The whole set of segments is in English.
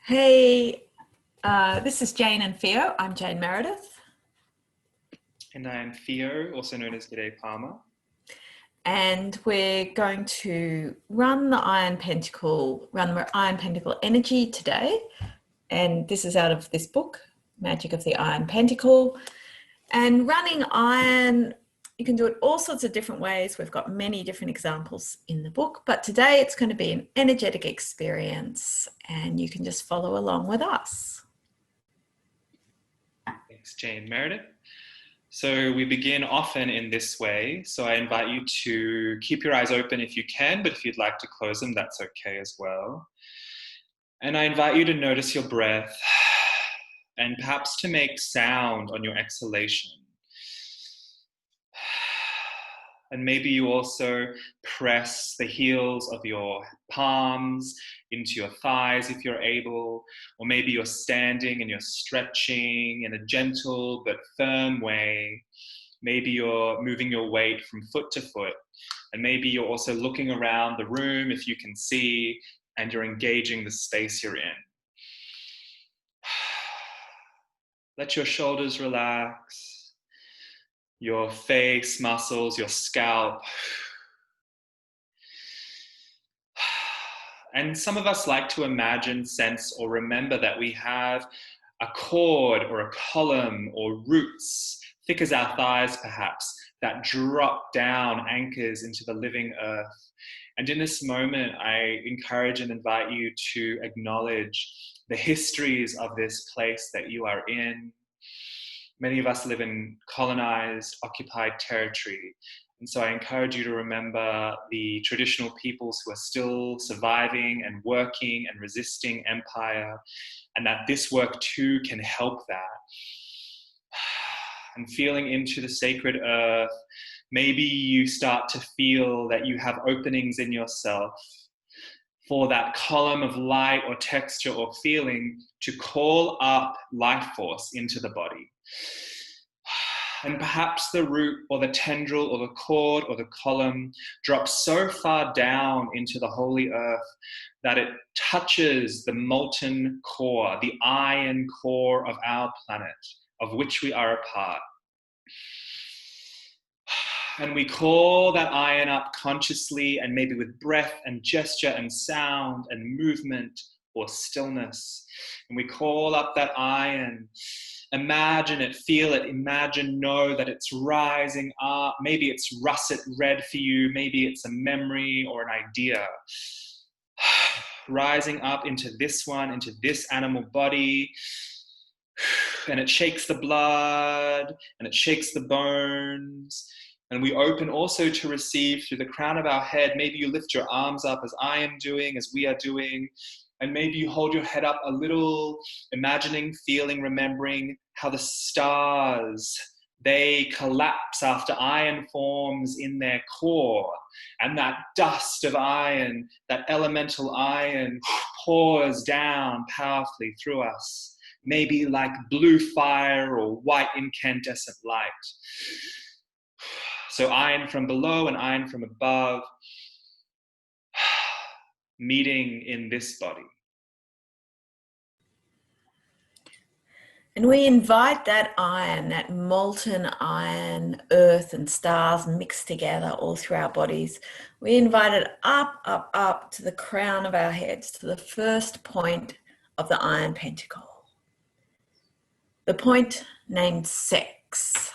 Hey, this is Jane and Theo. I'm Jane Meredith. And I am Theo, also known as Gede Parma. And we're going to run the Iron Pentacle energy today. And this is out of this book, Magic of the Iron Pentacle. And running iron, you can do it all sorts of different ways. We've got many different examples in the book, but today it's going to be an energetic experience and you can just follow along with us. Thanks, Jane. Meredith. So we begin often in this way. So I invite you to keep your eyes open if you can, but if you'd like to close them, that's okay as well. And I invite you to notice your breath and perhaps to make sound on your exhalation. And maybe you also press the heels of your palms into your thighs if you're able, or maybe you're standing and you're stretching in a gentle but firm way. Maybe you're moving your weight from foot to foot, and maybe you're also looking around the room if you can see, and you're engaging the space you're in. Let your shoulders relax. Your face muscles, your scalp. And some of us like to imagine, sense, or remember that we have a cord or a column or roots, thick as our thighs perhaps, that drop down anchors into the living earth. And in this moment, I encourage and invite you to acknowledge the histories of this place that you are in. Many of us live in colonized, occupied territory. And so I encourage you to remember the traditional peoples who are still surviving and working and resisting empire, and that this work too can help that. And feeling into the sacred earth, maybe you start to feel that you have openings in yourself for that column of light or texture or feeling to call up life force into the body. And perhaps the root or the tendril or the cord or the column drops so far down into the holy earth that it touches the molten core, the iron core of our planet, of which we are a part. And we call that iron up consciously, and maybe with breath and gesture and sound and movement or stillness. And we call up that iron. Imagine it, feel it, imagine, know that it's rising up. Maybe it's russet red for you. Maybe it's a memory or an idea. Rising up into this one, into this animal body. And it shakes the blood and it shakes the bones. And we open also to receive through the crown of our head. Maybe you lift your arms up as I am doing, as we are doing. And maybe you hold your head up a little, imagining, feeling, remembering how the stars, they collapse after iron forms in their core. And that dust of iron, that elemental iron, pours down powerfully through us. Maybe like blue fire or white incandescent light. So iron from below and iron from above, meeting in this body. And we invite that iron, that molten iron, earth and stars mixed together all through our bodies. We invite it up, up, up to the crown of our heads, to the first point of the Iron Pentacle. The point named sex.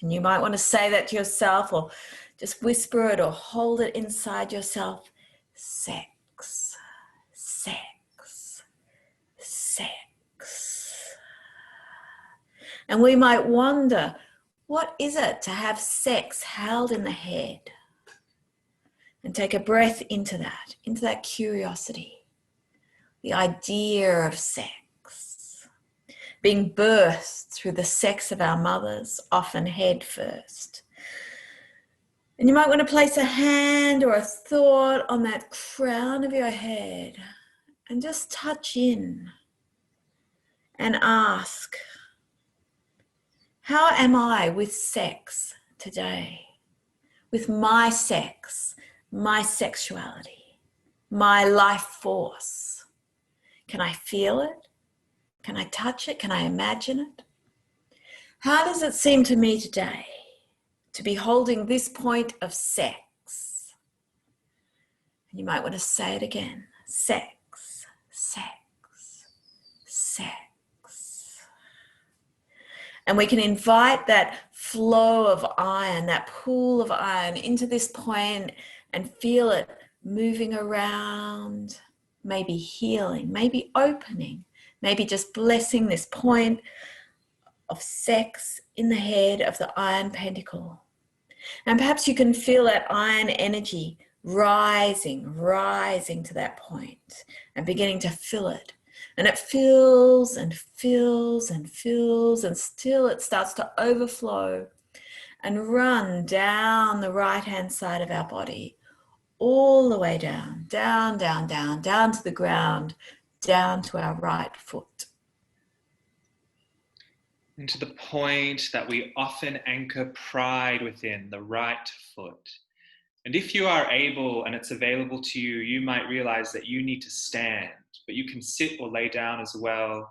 And you might want to say that to yourself or just whisper it or hold it inside yourself. Sex, sex, sex. And we might wonder, what is it to have sex held in the head? And take a breath into that curiosity, the idea of sex. Being birthed through the sex of our mothers, often head first. And you might want to place a hand or a thought on that crown of your head and just touch in and ask, how am I with sex today? With my sex, my sexuality, my life force? Can I feel it? Can I touch it? Can I imagine it? How does it seem to me today to be holding this point of sex? You might want to say it again. Sex, sex, sex. And we can invite that flow of iron, that pool of iron into this point and feel it moving around, maybe healing, maybe opening, maybe just blessing this point of sex in the head of the Iron Pentacle. And perhaps you can feel that iron energy rising to that point and beginning to fill it. And it fills and fills and fills, and still it starts to overflow and run down the right-hand side of our body, all the way down, down, down, down, down to the ground, down to our right foot. And to the point that we often anchor pride within, the right foot. And if you are able and it's available to you, you might realize that you need to stand, but you can sit or lay down as well.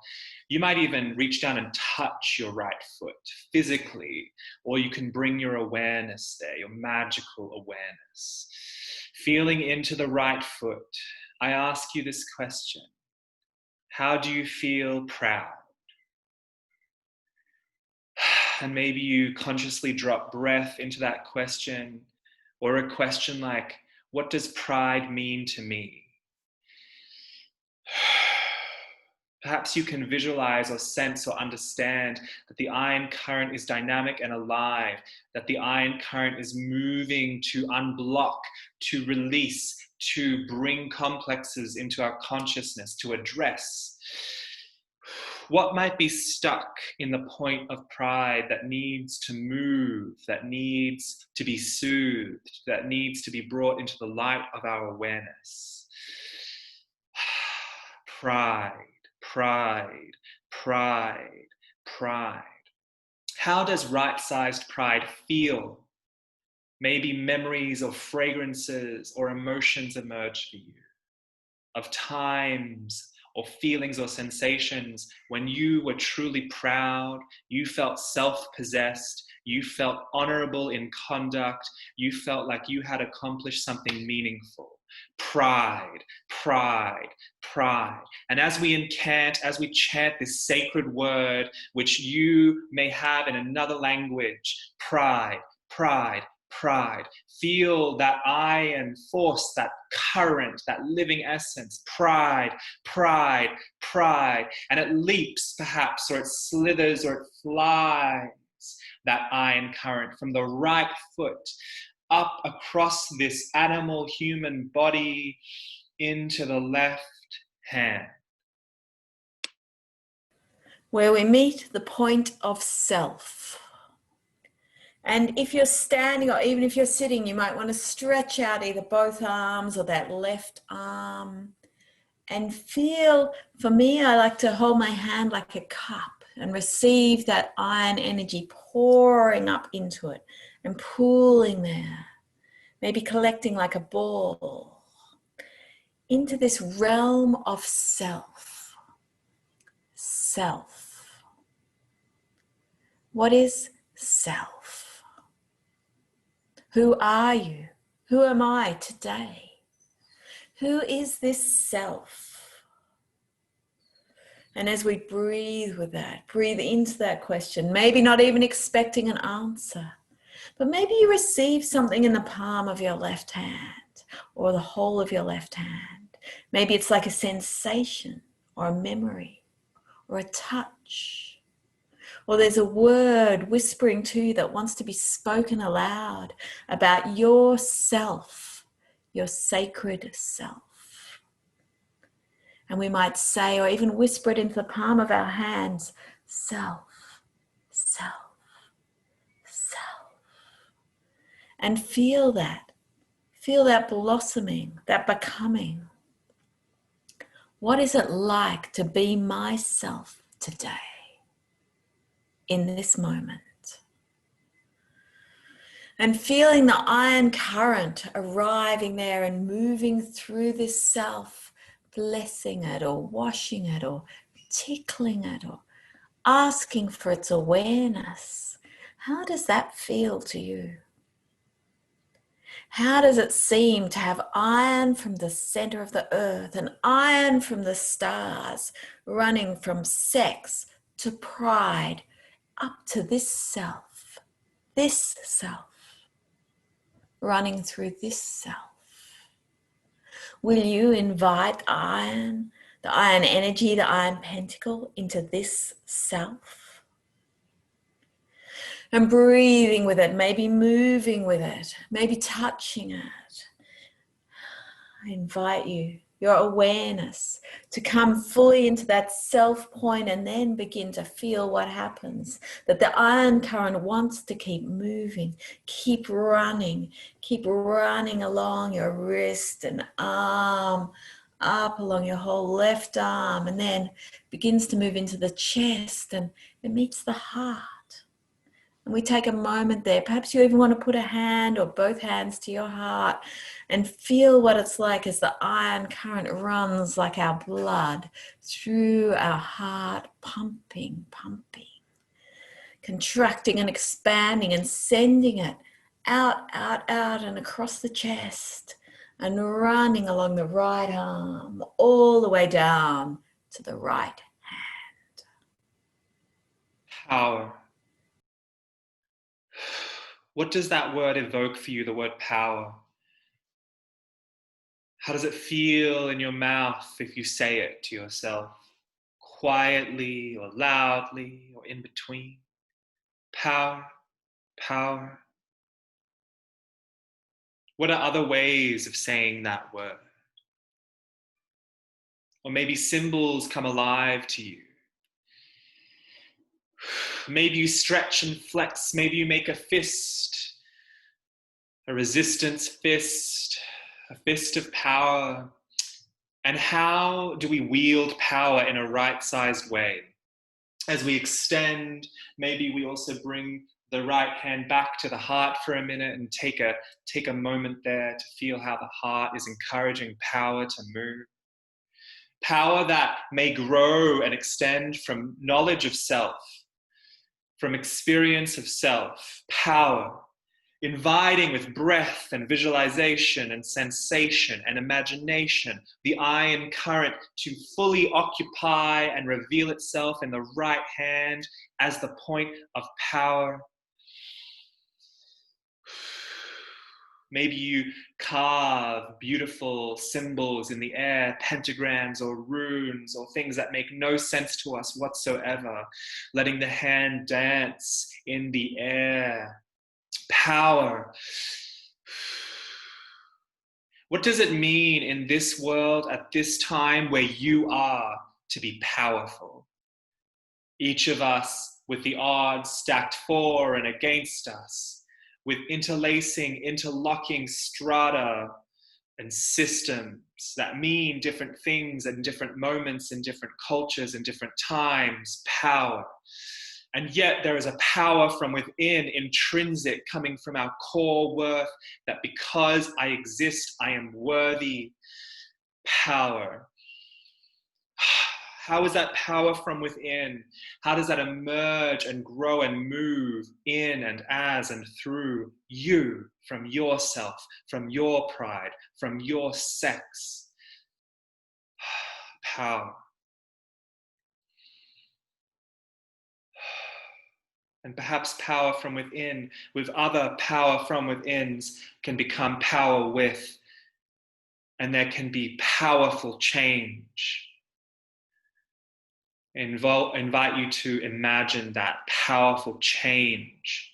You might even reach down and touch your right foot physically, or you can bring your awareness there, your magical awareness. Feeling into the right foot, I ask you this question: how do you feel proud? And maybe you consciously drop breath into that question, or a question like, what does pride mean to me? Perhaps you can visualize or sense or understand that the iron current is dynamic and alive, that the iron current is moving to unblock, to release, to bring complexes into our consciousness, to address. What might be stuck in the point of pride that needs to move, that needs to be soothed, that needs to be brought into the light of our awareness? Pride, pride, pride, pride. How does right-sized pride feel? Maybe memories or fragrances or emotions emerge for you of times or feelings or sensations when you were truly proud, you felt self-possessed, you felt honorable in conduct, you felt like you had accomplished something meaningful. Pride, pride, pride. And as we chant this sacred word, which you may have in another language, pride, pride, pride. Feel that iron force, that current, that living essence. Pride, pride, pride. And it leaps perhaps, or it slithers, or it flies, that iron current from the right foot up across this animal human body into the left hand, where we meet the point of self. And if you're standing or even if you're sitting, you might want to stretch out either both arms or that left arm and feel. For me, I like to hold my hand like a cup and receive that iron energy pouring up into it and pooling there, maybe collecting like a ball into this realm of self. Self. What is self? Who are you? Who am I today? Who is this self? And as we breathe with that, breathe into that question, maybe not even expecting an answer, but maybe you receive something in the palm of your left hand or the whole of your left hand. Maybe it's like a sensation or a memory or a touch. Or there's a word whispering to you that wants to be spoken aloud about yourself, your sacred self. And we might say, or even whisper it into the palm of our hands, self, self, self. And feel that blossoming, that becoming. What is it like to be myself today? In this moment, and feeling the iron current arriving there and moving through this self, blessing it or washing it or tickling it or asking for its awareness. How does that feel to you? How does it seem to have iron from the center of the earth and iron from the stars running from sex to pride up to this self, running through this self? Will you invite iron, the iron energy, the Iron Pentacle into this self? And breathing with it, maybe moving with it, maybe touching it. I invite you, your awareness, to come fully into that self point and then begin to feel what happens. That the iron current wants to keep moving, keep running along your wrist and arm, up along your whole left arm, and then begins to move into the chest and it meets the heart. And we take a moment there. Perhaps you even want to put a hand or both hands to your heart and feel what it's like as the iron current runs like our blood through our heart, pumping, contracting and expanding and sending it out and across the chest and running along the right arm all the way down to the right hand. Power. What does that word evoke for you, the word power? How does it feel in your mouth if you say it to yourself? Quietly or loudly or in between? Power, power. What are other ways of saying that word? Or maybe symbols come alive to you. Maybe you stretch and flex. Maybe you make a fist, a resistance fist, a fist of power. And how do we wield power in a right-sized way? As we extend, maybe we also bring the right hand back to the heart for a minute and take a moment there to feel how the heart is encouraging power to move. Power that may grow and extend from knowledge of self, from experience of self. Power, inviting with breath and visualization and sensation and imagination, the iron current to fully occupy and reveal itself in the right hand as the point of power. Maybe you carve beautiful symbols in the air, pentagrams or runes or things that make no sense to us whatsoever, letting the hand dance in the air. Power. What does it mean in this world at this time where you are to be powerful? Each of us with the odds stacked for and against us, with interlocking strata and systems that mean different things in different moments, in different cultures, in different times. Power. And yet there is a power from within, intrinsic, coming from our core worth, that because I exist, I am worthy. Power. How is that power from within? How does that emerge and grow and move in and as and through you, from yourself, from your pride, from your sex? Power. And perhaps power from within, with other power from withins, can become power with, and there can be powerful change. Invite you to imagine that powerful change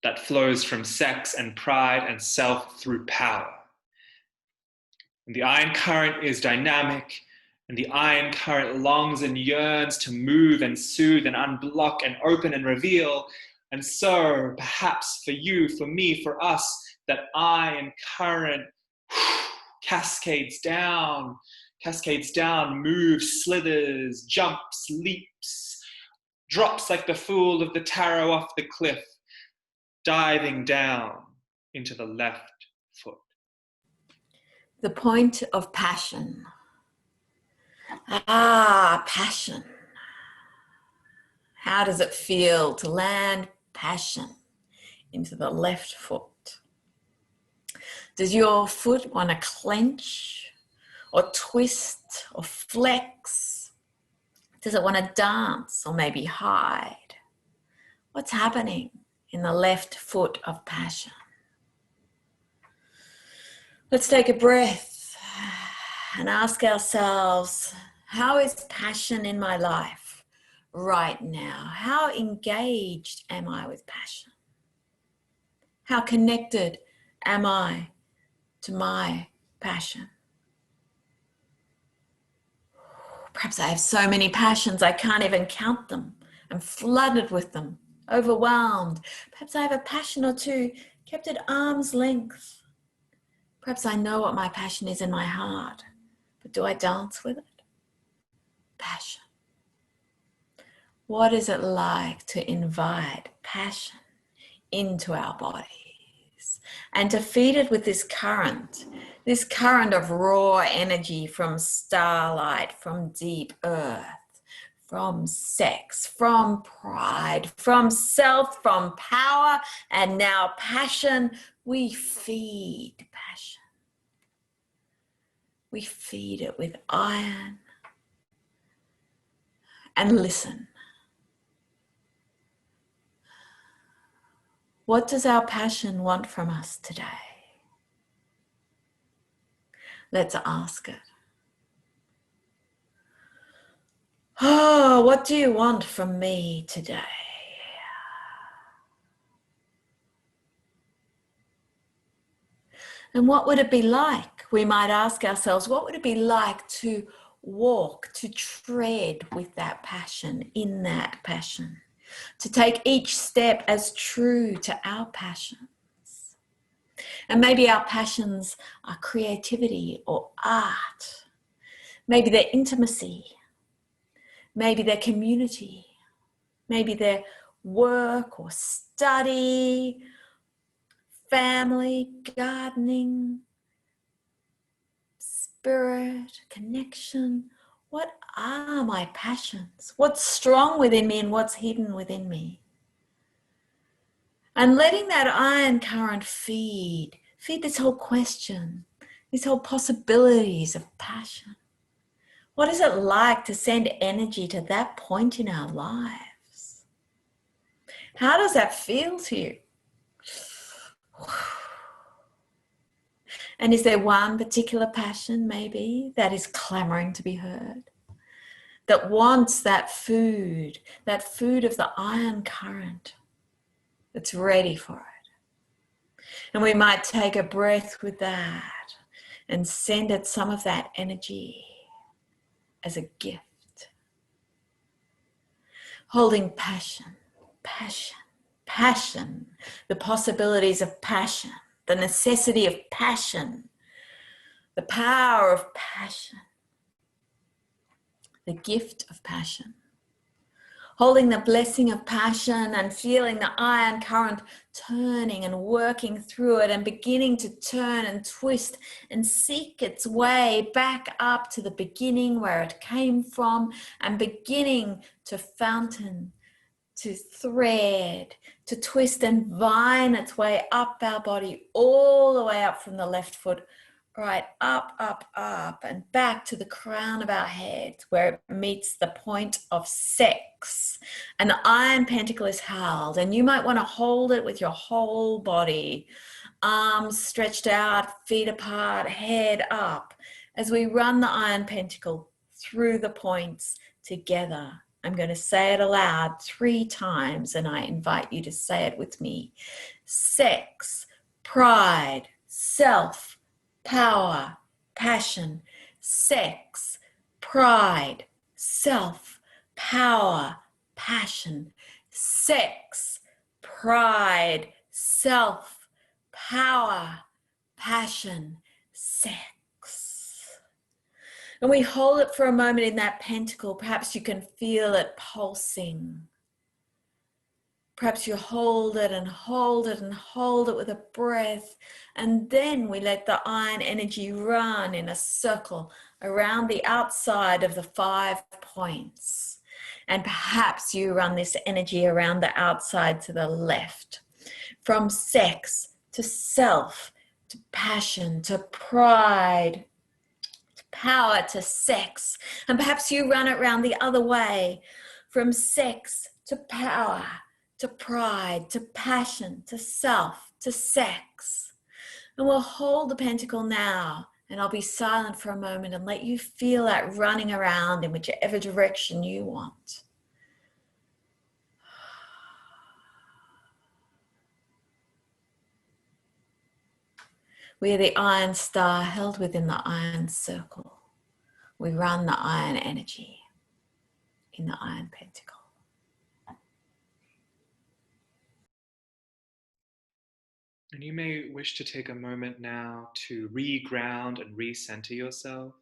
that flows from sex and pride and self through power. And the iron current is dynamic, and the iron current longs and yearns to move and soothe and unblock and open and reveal. And so perhaps for you, for me, for us, that iron current cascades down, moves, slithers, jumps, leaps, drops like the fool of the tarot off the cliff, diving down into the left foot. The point of passion. Ah, passion. How does it feel to land passion into the left foot? Does your foot want to clench or twist or flex? Does it want to dance or maybe hide? What's happening in the left foot of passion? Let's take a breath and ask ourselves, how is passion in my life right now? How engaged am I with passion? How connected am I to my passion? Perhaps I have so many passions I can't even count them. I'm flooded with them, overwhelmed. Perhaps I have a passion or two kept at arm's length. Perhaps I know what my passion is in my heart, but do I dance with it? Passion. What is it like to invite passion into our bodies and to feed it with this current of raw energy from starlight, from deep earth, from sex, from pride, from self, from power, and now passion? We feed passion. We feed it with iron and listen. What does our passion want from us today? Let's ask it. Oh, what do you want from me today? And what would it be like? We might ask ourselves, what would it be like to walk, to tread with that passion, in that passion? To take each step as true to our passions. And maybe our passions are creativity or art. Maybe they're intimacy. Maybe they're community. Maybe they're work or study, family, gardening, spirit, connection. What are my passions? What's strong within me and what's hidden within me? And letting that iron current feed this whole question, these whole possibilities of passion. What is it like to send energy to that point in our lives? How does that feel to you? And is there one particular passion maybe that is clamoring to be heard? That wants that food of the iron current that's ready for it. And we might take a breath with that and send it some of that energy as a gift. Holding passion, the possibilities of passion, the necessity of passion, the power of passion, the gift of passion. Holding the blessing of passion and feeling the iron current turning and working through it and beginning to turn and twist and seek its way back up to the beginning where it came from and beginning to fountain, to thread, to twist and vine its way up our body, all the way up from the left foot, right up, and back to the crown of our head where it meets the point of sex. And the Iron Pentacle is held, and you might want to hold it with your whole body, arms stretched out, feet apart, head up, as we run the Iron Pentacle through the points together. I'm going to say it aloud 3 times, and I invite you to say it with me. Sex, pride, self, power, passion. Sex, pride, self, power, passion. Sex, pride, self, power, passion, sex. And we hold it for a moment in that pentacle. Perhaps you can feel it pulsing. Perhaps you hold it and hold it and hold it with a breath. And then we let the iron energy run in a circle around the outside of the 5 points. And perhaps you run this energy around the outside to the left. From sex to self, to passion, to pride, to power, to sex. And perhaps you run it around the other way. From sex to power, to pride, to passion, to self, to sex. And we'll hold the pentacle now, and I'll be silent for a moment and let you feel that running around in whichever direction you want. We are the iron star held within the iron circle. We run the iron energy in the Iron Pentacle. And you may wish to take a moment now to re-ground and re-center yourself.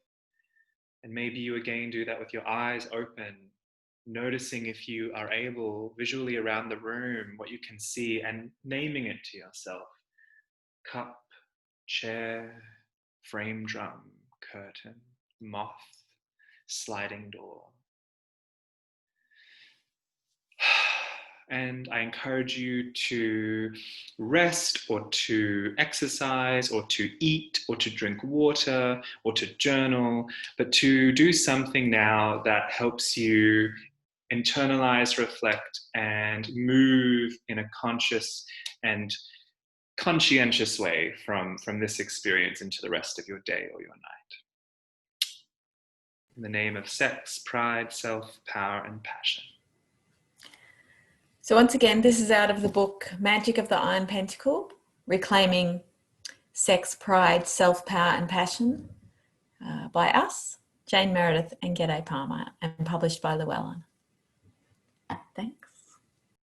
And maybe you again do that with your eyes open, noticing if you are able visually around the room what you can see and naming it to yourself. Cup, chair, frame drum, curtain, moth, sliding door. And I encourage you to rest or to exercise or to eat or to drink water or to journal, but to do something now that helps you internalize, reflect, and move in a conscious and conscientious way from this experience into the rest of your day or your night. In the name of sex, pride, self, power, and passion. So once again, this is out of the book Magic of the Iron Pentacle, Reclaiming Sex, Pride, Self-Power and Passion by us, Jane Meredith and Gede Parma, and published by Llewellyn. Thanks.